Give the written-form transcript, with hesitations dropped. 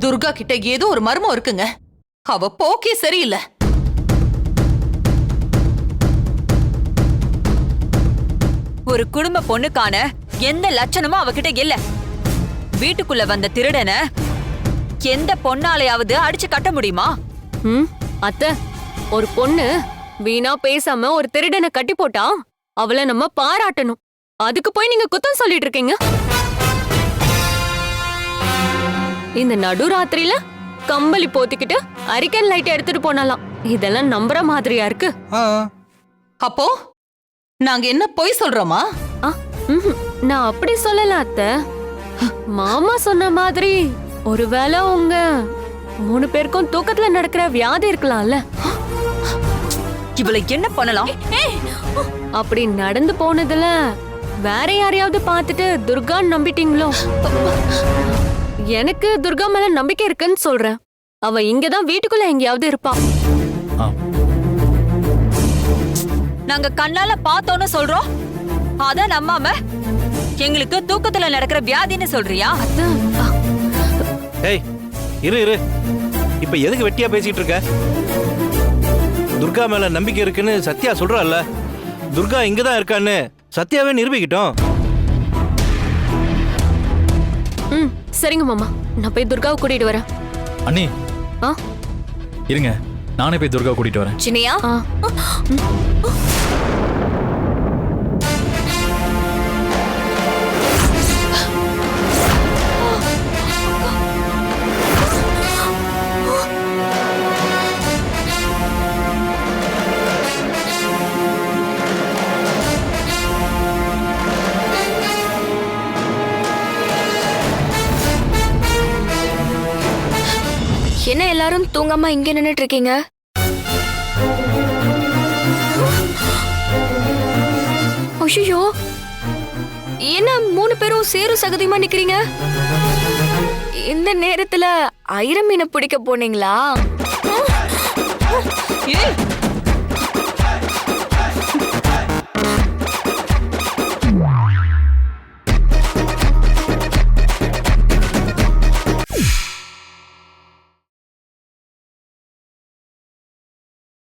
துர்கா கிட்ட ஏதோ ஒரு மர்மம் இருக்குங்க. அவ போக்கே சரியில்லை. ஒரு குடும்ப பொண்ணுக்கான எந்த லட்சணமும் அவகிட்ட இல்ல. வீட்டுக்குள்ள வந்த திருடனை எந்த பொண்ணாலையாவது அடிச்சு கட்ட முடியுமா? அத்தை, ஒரு பொண்ணு வீணா பேசாம ஒரு திருடனை கட்டி போட்டா அவளை நம்ம பாராட்டணும். அதுக்கு போய் நீங்க குத்தம் சொல்லிட்டு இருக்கீங்க. இந்த நடுராத்திரியில கம்பளி போத்திக்கிட்டு அரிக்கன் லைட் எடுத்துட்டு போனாலாம். இதெல்லாம் நம்புற மாதிரியா இருக்கு? அப்போ நாங்க என்ன பொய் சொல்றோமா? நான் அப்படி சொல்லல அத்தை. மாமா சொன்ன மாதிரி ஒருவேளை உங்க 3 பேருக்கும் தூக்கத்துல நடக்கிற வியாதி இருக்கலாம்ல. இவளை என்ன பண்ணலாம்? அப்படி நடந்து போனதுல வேற யாரையாவது பார்த்துட்டு துர்கான்னு நம்பிட்டீங்களோ? எனக்கு துர்கா மேல நம்பிக்கை இருக்குன்னு சொல்றேன். அவ இங்கதான் வீட்டுக்குள்ள எங்கேயாவது இருப்பா. நாங்க கண்ணால பார்த்தோன்னு சொல்றோம், அத நம்பாம எங்களுக்கு தூக்கத்துல நடக்கிற வியாதின்னு சொல்றியா? ஏய், இரு. இப்ப எதுக்கு வெட்டியா பேசிட்டு இருக்க? துர்கா மேல நம்பிக்கை இருக்குன்னு சத்யா சொல்றாள்ல. துர்கா இங்கதான் இருக்கான்னு சத்யாவே நிரூபிக்கிட்டோம். சரிங்க மாமா, நான் போய் துர்காவை கூட்டிட்டு வரேன். அண்ணி இருங்க, நானே போய் துர்கா கூட்டிட்டு வரேன். சின்னையா, என்ன எல்லாரும் தூங்காம இங்க நின்னுட்டு இருக்கீங்க? ஐயோ, என்ன 3 பேரும் சேரும் சகதியமா நிக்கிறீங்க? இந்த நேரத்துல ஐர மீனை பிடிக்க போனீங்களா? ஏய்,